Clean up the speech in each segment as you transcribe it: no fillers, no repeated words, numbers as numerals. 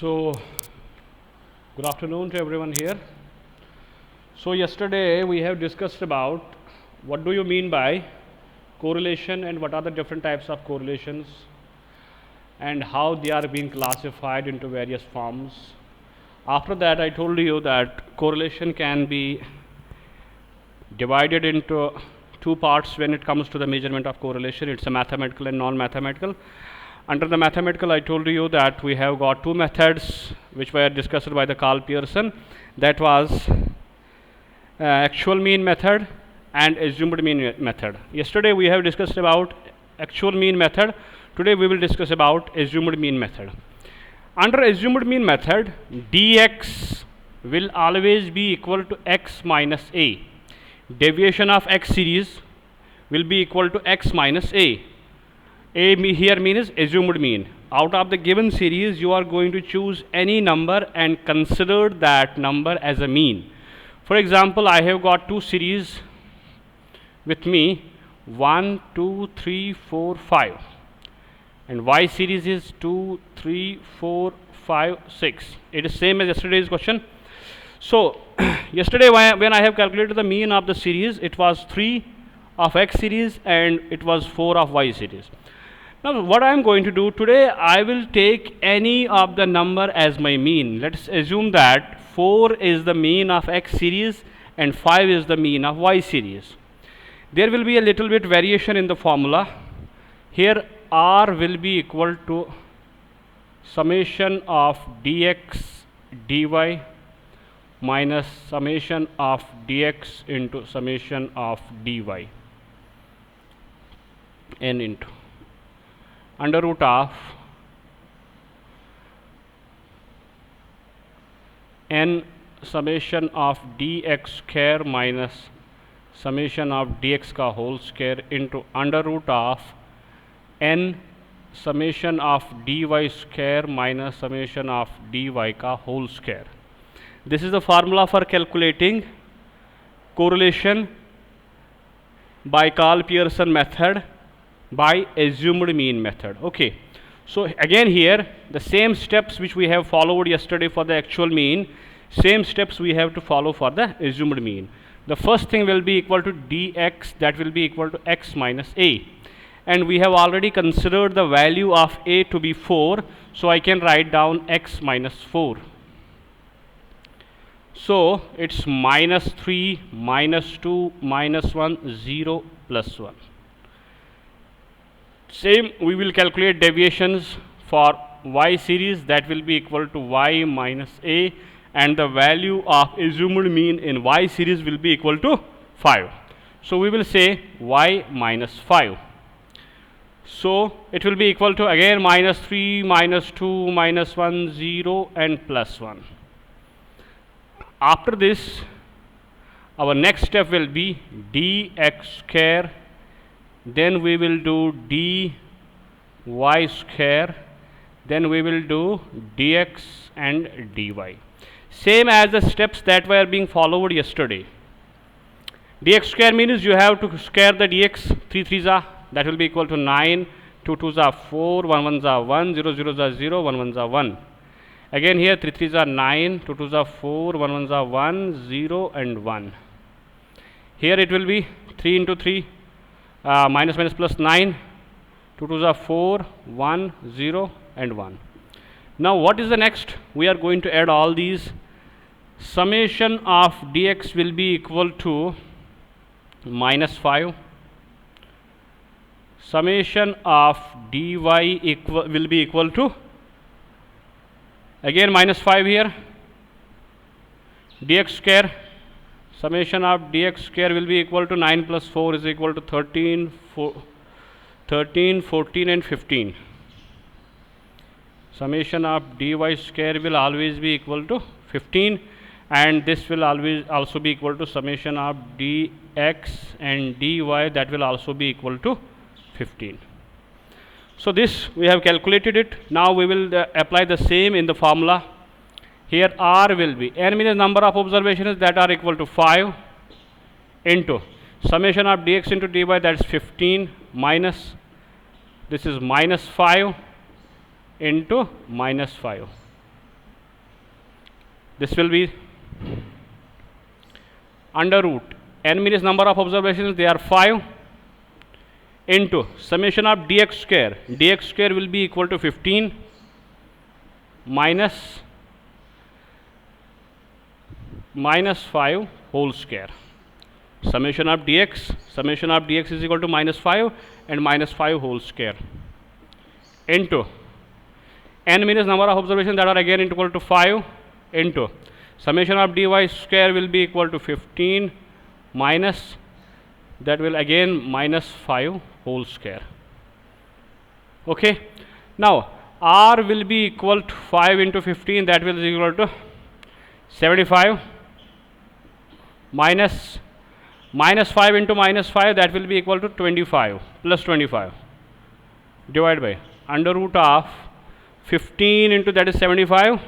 So, good afternoon to everyone here. So, yesterday we have discussed about what do you mean by correlation and what are the different types of correlations and how they are being classified into various forms. After that, I told you that correlation can be divided into two parts when it comes to the measurement of correlation. It's a mathematical and non-mathematical. Under the mathematical, I told you that we have got two methods which were discussed by the Karl Pearson. That was actual mean method and assumed mean method. Yesterday we have discussed about actual mean method. Today we will discuss about assumed mean method. Under assumed mean method, dx will always be equal to x minus a. Deviation of x series will be equal to x minus a. A here means assumed mean. Out of the given series, you are going to choose any number and consider that number as a mean. For example, I have got two series with me 1, 2, 3, 4, 5. And y series is 2, 3, 4, 5, 6. It is same as yesterday's question. So, yesterday when I have calculated the mean of the series, it was 3 of x series and it was 4 of y series. Now, what I am going to do today, I will take any of the number as my mean. Let's assume that 4 is the mean of x series and 5 is the mean of y series. There will be a little bit variation in the formula. Here r will be equal to summation of dx dy minus summation of dx into summation of dy n into under root of n summation of dx square minus summation of dx का whole square into under root of n summation of dy square minus summation of dy का whole square. This is the formula for calculating correlation by Karl Pearson method by assumed mean method. Okay, so again here the same steps which we have followed yesterday for the actual mean, same steps we have to follow for the assumed mean. The first thing will be equal to dx, that will be equal to x minus a, and we have already considered the value of a to be 4, so I can write down x minus 4. So it's minus 3 minus 2 minus 1 0 plus 1. Same, we will calculate deviations for y series, that will be equal to y minus a, and the value of assumed mean in y series will be equal to 5. So we will say y minus 5. So it will be equal to again minus 3 minus 2 minus 1 0 and plus 1. After this, our next step will be dx square, then we will do dy square, then we will do dx and dy. Same as the steps that were being followed yesterday. Dx square means you have to square the dx, 3 3s are, that will be equal to 9, 2 2s are 4, 1 1s are 1, 0 0s are 0, 1 1s are 1. Again here 3 3s are 9, 2 2s are 4, 1 1s are 1, 0 and 1. Here it will be 3 into 3, minus minus plus 9, 2 2s are 4, 1, 0 and 1. Now what is the next? We are going to add all these. Summation of dx will be equal to minus 5. Summation of dy will be equal to again minus 5 here. Dx square, summation of dx square will be equal to 9 plus 4 is equal to 13, 14 and 15. Summation of dy square will always be equal to 15, and this will always also be equal to summation of dx and dy, that will also be equal to 15. So this we have calculated it. Now we will apply the same in the formula. Here r will be, n means number of observations that are equal to 5 into summation of dx into dy, that is 15 minus, this is minus 5 into minus 5. This will be under root n means number of observations, they are 5, into summation of dx square. Dx square will be equal to 15 minus 5 whole square. Summation of dx is equal to minus 5 and minus 5 whole square into n means number of observations, that are again equal to 5, into summation of dy square will be equal to 15 minus, that will again minus 5 whole square. Okay. Now r will be equal to 5 into 15, that will be equal to 75 minus 5 into minus 5, that will be equal to 25 plus 25 divided by under root of 15 into, that is 75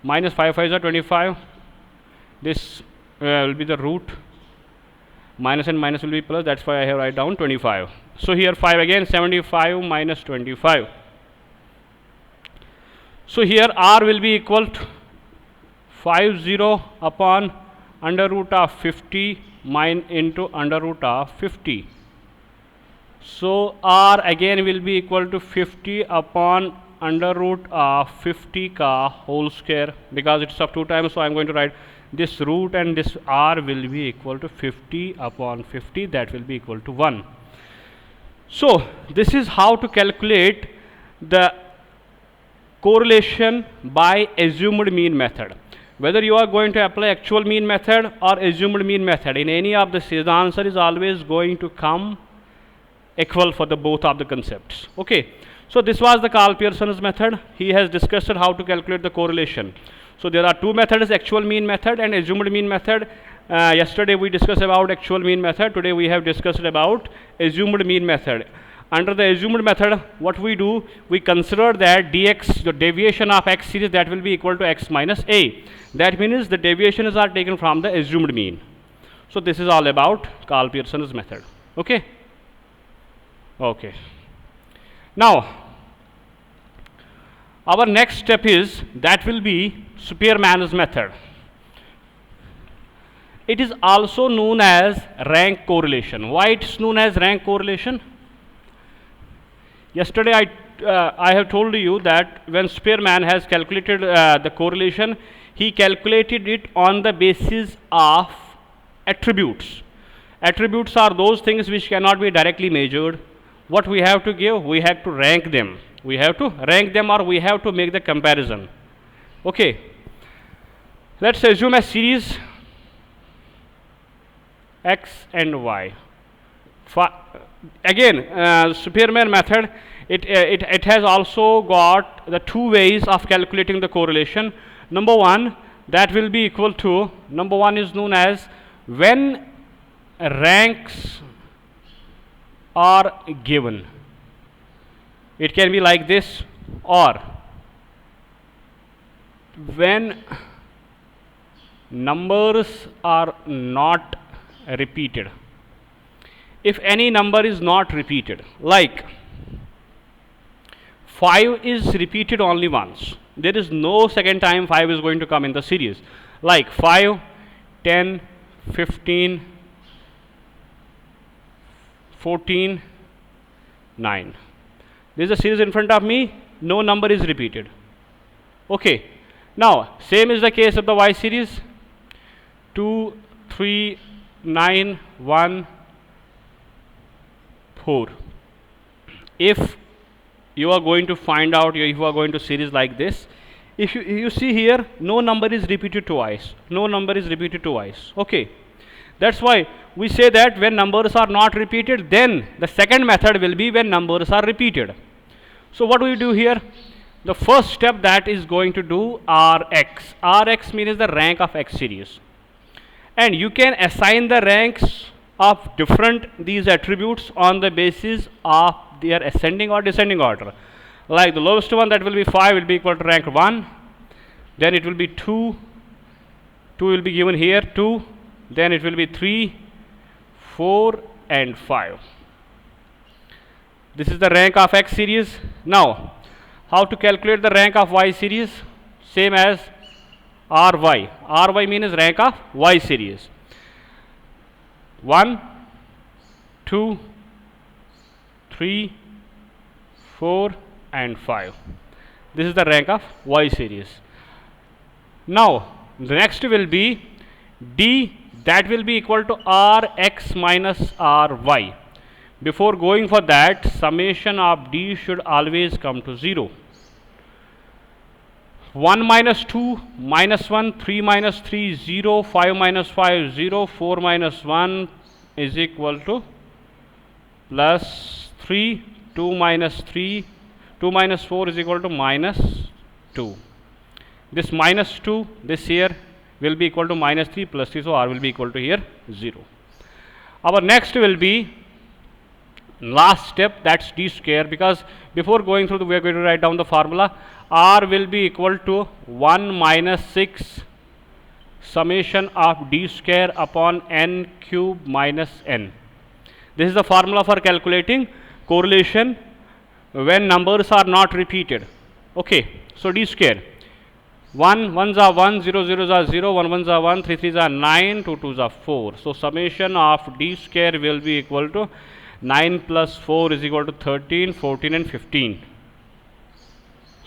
minus 5 5 is 25. This will be the root, minus and minus will be plus, that's why I have write down 25. So here 5 again, 75 minus 25. So here r will be equal to 50 upon under root of 50 into under root of 50. So r again will be equal to 50 upon under root of 50 ka whole square, because it's of 2 times, so I am going to write this root and this r will be equal to 50 upon 50, that will be equal to 1. So this is how to calculate the correlation by assumed mean method. Whether you are going to apply actual mean method or assumed mean method, in any of the cases, the answer is always going to come equal for the both of the concepts. Okay. So this was the Karl Pearson's method. He has discussed how to calculate the correlation. So there are two methods, actual mean method and assumed mean method. Yesterday we discussed about actual mean method. Today we have discussed about assumed mean method. Under the assumed method, what we do, we consider that dx, the deviation of x series, that will be equal to x minus a. That means the deviations are taken from the assumed mean. So this is all about Karl Pearson's method. Okay. Okay. Now our next step is, that will be Spearman's method. It is also known as rank correlation. Why it's known as rank correlation? Yesterday I have told you that when Spearman has calculated the correlation, he calculated it on the basis of attributes. Attributes are those things which cannot be directly measured. What we have to give? We have to rank them. We have to rank them, or we have to make the comparison. Okay. Let's assume a series x and y. Again, Spearman method, it has also got the two ways of calculating the correlation. Number one, that will be equal to, number one is known as when ranks are given. It can be like this, or when numbers are not repeated. If any number is not repeated, like 5 is repeated only once, there is no second time 5 is going to come in the series, like 5, 10, 15, 14, 9. There is a series in front of me, no number is repeated. Okay. Now same is the case of the y series, 2, 3, 9, 1, 4. If you are going to find out, if you are going to series like this, if you see here, no number is repeated twice. No number is repeated twice. Okay. That's why we say that when numbers are not repeated, then the second method will be when numbers are repeated. So what do we do here? The first step that is going to do Rx. Rx means the rank of X series. And you can assign the ranks of different these attributes on the basis of their ascending or descending order. Like the lowest one, that will be 5, will be equal to rank 1. Then it will be 2. 2 will be given here, 2. Then it will be 3, 4 and 5. This is the rank of X series. Now, how to calculate the rank of Y series? Same as Ry. Ry means rank of Y series. 1, 2, 3, 4 and 5. This is the rank of Y series. Now the next will be D, that will be equal to Rx minus Ry. Before going for that, summation of D should always come to 0. 1 minus 2 minus 1, 3 minus 3 0, 5 minus 5 0, 4 minus 1 is equal to plus 3, 2 minus 3, 2 minus 4 is equal to minus 2. This minus 2, this here will be equal to minus 3 plus 3, so R will be equal to here 0. Our next will be last step, that's D square, because before going through we are going to write down the formula. R will be equal to 1 minus 6 summation of D square upon n cube minus n. This is the formula for calculating correlation when numbers are not repeated. Okay, so D square, 1 1s are 1, 0 0s are 0, 1 1s are 1, 3 3s are 9, 2 2s are 4. So summation of D square will be equal to 9 plus 4 is equal to 13, 14 and 15.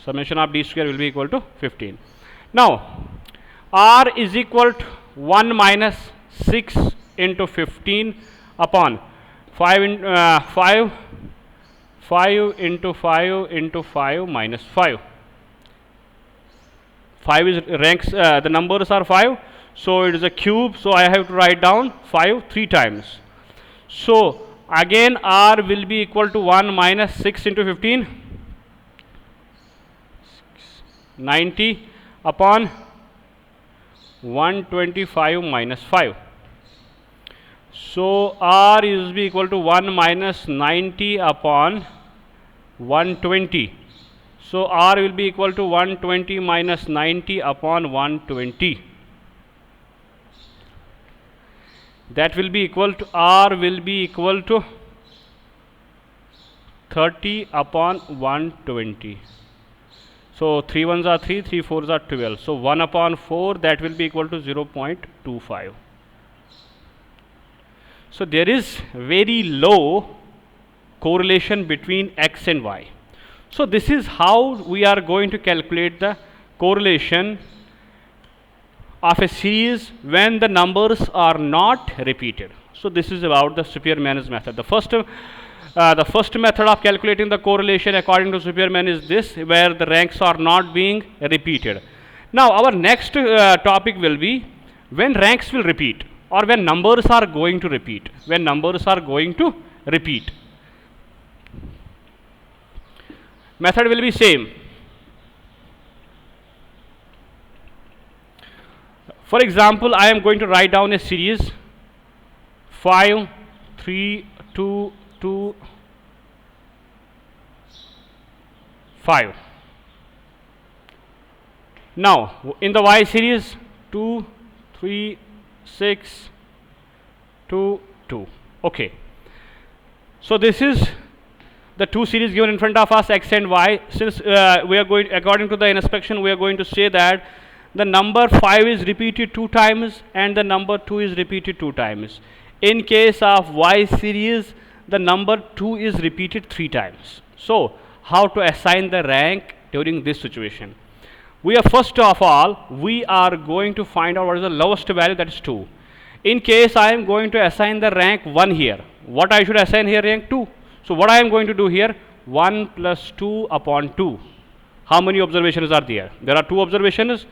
Summation of D square will be equal to 15. Now R is equal to 1 minus 6 into 15 upon 5 into 5 into 5 minus 5. 5 is ranks, the numbers are 5, so it is a cube, so I have to write down 5 3 times. So again R will be equal to 1 minus 6 into 15, 90 upon 125 minus 5. So R is be equal to 1 minus 90 upon 120. So R will be equal to 120 minus 90 upon 120. That will be equal to, R will be equal to 30 upon 120. So 3 1s are 3, 3 4s are 12. So 1 upon 4, that will be equal to 0.25. So there is very low correlation between X and Y. So this is how we are going to calculate the correlation of a series when the numbers are not repeated. So this is about the Superman's method. The first method of calculating the correlation according to Superman is this, where the ranks are not being repeated. Now our next topic will be when ranks will repeat, or when numbers are going to repeat. When numbers are going to repeat, method will be same. For example, I am going to write down a series 5 3 2 2 5. Now in the Y series 2 3 6 2 2. Okay, so this is the two series given in front of us, X and Y. Since we are going, according to the inspection, we are going to say that the number 5 is repeated 2 times and the number 2 is repeated 2 times. In case of Y series, the number 2 is repeated 3 times. So how to assign the rank during this situation? We are, first of all, we are going to find out what is the lowest value, that is 2. In case I am going to assign the rank 1 here, what I should assign here? Rank 2. So what I am going to do here? 1 plus 2 upon 2. How many observations are there? There are 2 observations.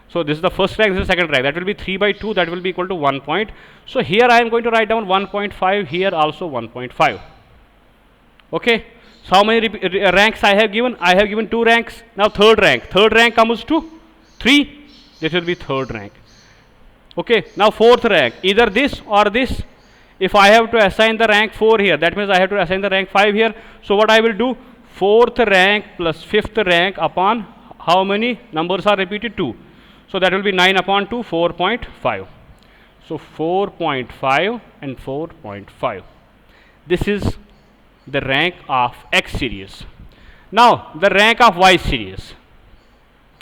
So this is the first rank, this is the second rank. That will be 3 by 2, that will be equal to 1 point. So here I am going to write down 1.5, here also 1.5. Okay. So how many ranks I have given? I have given 2 ranks. Now third rank. Third rank comes to 3. This will be third rank. Okay. Now fourth rank. Either this or this. If I have to assign the rank 4 here, that means I have to assign the rank 5 here. So what I will do? Fourth rank plus fifth rank upon how many numbers are repeated? 2. So that will be 9 upon 2, 4.5. So 4.5 and 4.5. This is the rank of X series. Now the rank of Y series.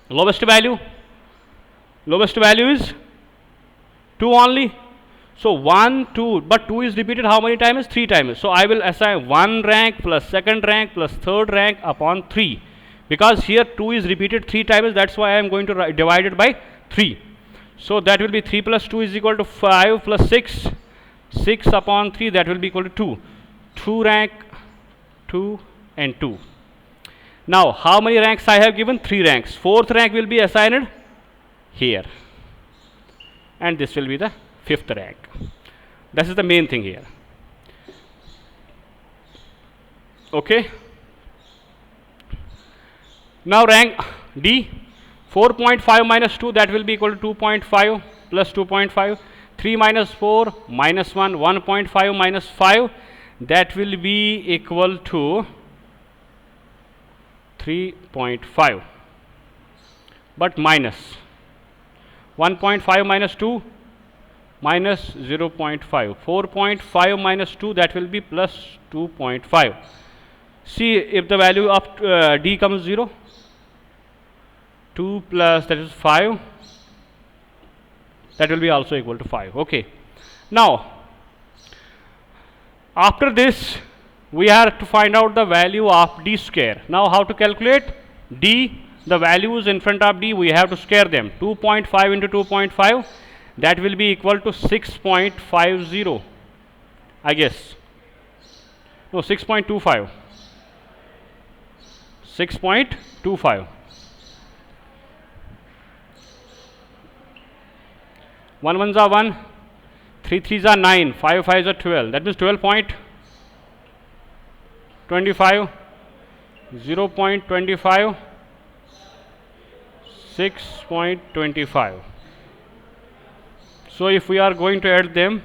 Lowest value Lowest value is 2 only. So 1, 2, but 2 is repeated how many times? 3 times. So I will assign 1 rank plus second rank plus third rank upon 3. Because here 2 is repeated 3 times, that's why I am going to divide it by 3. So that will be 3 plus 2 is equal to 5 plus 6. 6 upon 3, that will be equal to 2. 2 rank, 2 and 2. Now how many ranks I have given? 3 ranks. Fourth rank will be assigned here. And this will be the fifth rank. This is the main thing here. Okay. Now rank D, 4.5 minus 2, that will be equal to 2.5 plus 2.5. 3 minus 4 minus 1, 1.5 minus 5, that will be equal to 3.5. But minus 1.5 minus 2 minus 0.5. 4.5 minus 2, that will be plus 2.5. See if the value of D comes 0. 2 plus, that is 5, that will be also equal to 5. Okay. Now after this we have to find out the value of D square. Now how to calculate D? The values in front of D, we have to square them. 2.5 into 2.5, that will be equal to 6.50, I guess. No, 6.25. 6.25. 1 ones are 1, 3 threes are 9, 5 fives are 12. That means 12.25, 0.25, 6.25. So if we are going to add them,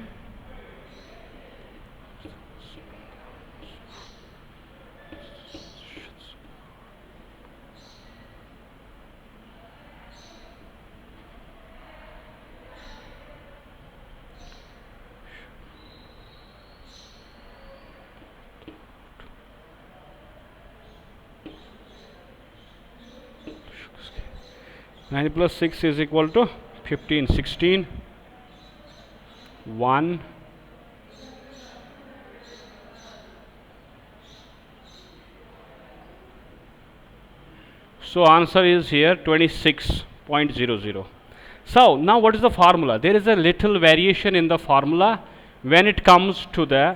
nine plus 6 is equal to 15, 16, 1, so answer is here 26.00. So now what is the formula? There is a little variation in the formula when it comes to the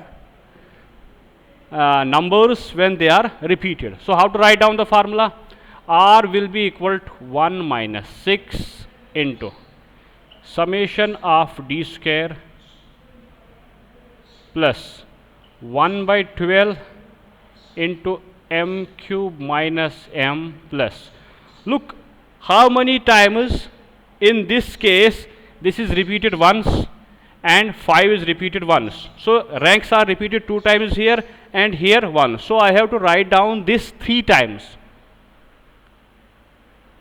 numbers when they are repeated. So how to write down the formula? R will be equal to 1 minus 6 into summation of D square plus 1 by 12 into M cube minus M plus. Look how many times in this case this is repeated once and 5 is repeated once. So ranks are repeated 2 times here and here 1. So I have to write down this 3 times.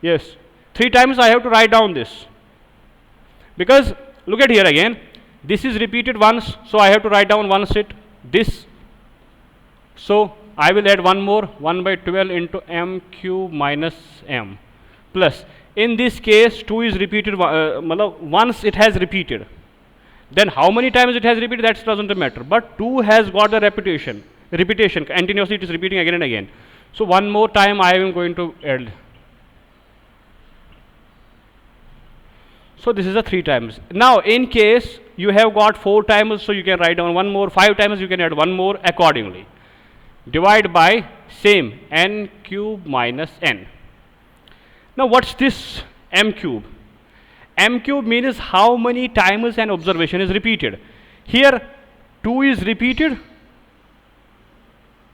Yes, 3 times I have to write down this. Because look at here again, this is repeated once, so I have to write down once it, this. So I will add one more, 1 by 12 into M cube minus M plus. In this case 2 is repeated, once it has repeated. Then how many times it has repeated, that doesn't matter. But 2 has got a repetition, continuously it is repeating again and again. So one more time I am going to add. So this is a 3 times. Now in case you have got 4 times, so you can write down one more, 5 times you can add one more accordingly. Divide by same, n cube minus n. Now what's this m cube? M cube means how many times an observation is repeated. Here 2 is repeated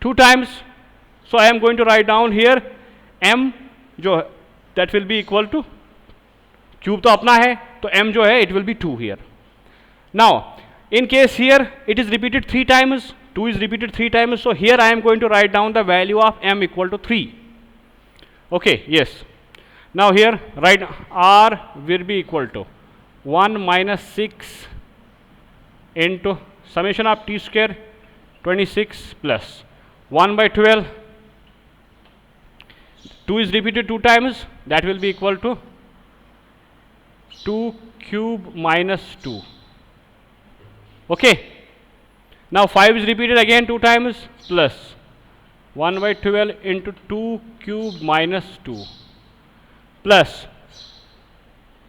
2 times. So I am going to write down here m, that will be equal to, cube तो अपना है, तो m जो है it will be 2 here. Now in case here it is repeated 3 times, 2 is repeated 3 times, so here I am going to write down the value of m equal to 3. Okay, yes. Now here write r will be equal to 1 minus 6 into summation of t square 26 plus 1 by 12. 2 is repeated 2 times, that will be equal to 2 cube minus 2. Okay. Now 5 is repeated again 2 times, plus 1 by 12 into 2 cube minus 2, plus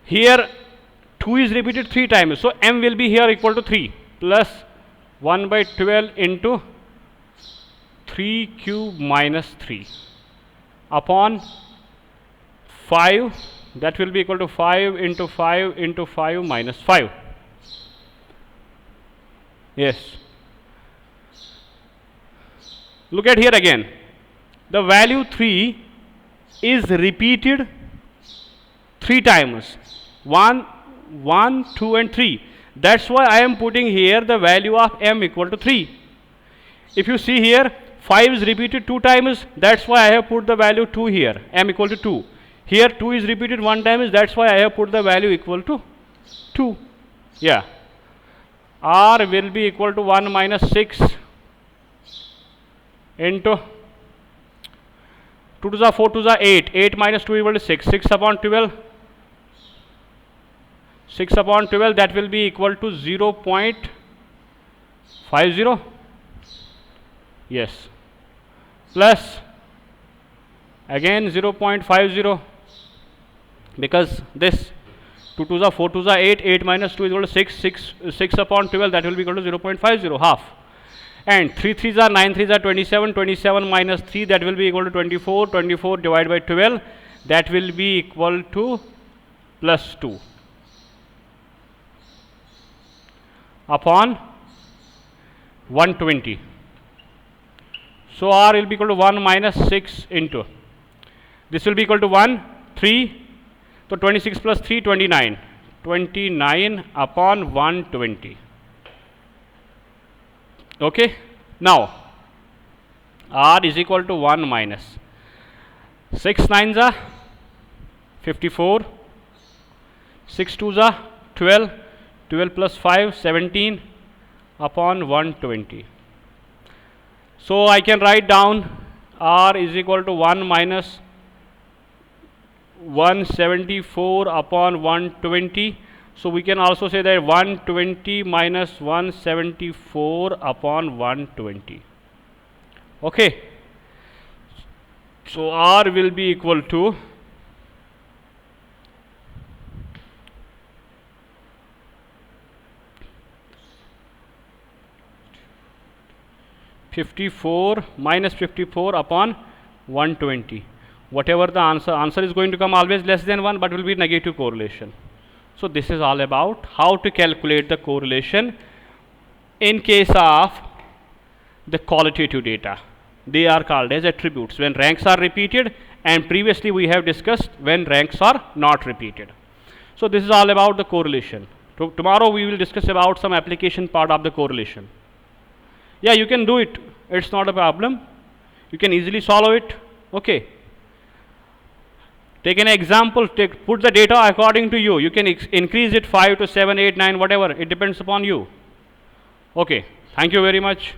here 2 is repeated 3 times, so m will be here equal to 3, plus 1 by 12 into 3 cube minus 3 upon 5, that will be equal to 5 into 5 into 5 minus 5. Yes. Look at here again. The value 3 is repeated 3 times. 1, 1, 2 and 3. That's why I am putting here the value of m equal to 3. If you see here, 5 is repeated 2 times. That's why I have put the value 2 here. M equal to 2. Here 2 is repeated 1 time. That's why I have put the value equal to 2. Yeah. R will be equal to 1 minus 6 into 2 to the 4 to the 8. 8 minus 2 equal to 6. 6 upon 12. 6 upon 12, that will be equal to 0.50. Yes. Plus again 0.50, because this 2 to the 4 to the 8. 8 minus 2 is equal to 6. 6 upon 12, that will be equal to 0.50, half. And 3 3s are 9 3s are 27. 27 minus 3, that will be equal to 24. 24 divided by 12, that will be equal to plus 2 upon 120. So R will be equal to 1 minus 6 into, this will be equal to 1, 3, so 26 plus 3, 29. 29 upon 120. Okay. Now R is equal to 1 minus 6 9s are 54, 6 2s are 12, 12 plus 5, 17 upon 120. So I can write down R is equal to 1 minus 174 upon 120. So we can also say that 120 minus 174 upon 120. Okay. So R will be equal to 54 minus 54 upon 120. Whatever the answer is going to come always less than 1, but will be negative correlation. So this is all about how to calculate the correlation in case of the qualitative data. They are called as attributes when ranks are repeated, and previously we have discussed when ranks are not repeated. So this is all about the correlation. Tomorrow we will discuss about some application part of the correlation. Yeah, you can do it. It's not a problem. You can easily solve it. Okay. Take an example. Put the data according to you. You can increase it 5 to 7, 8, 9, whatever. It depends upon you. Okay. Thank you very much.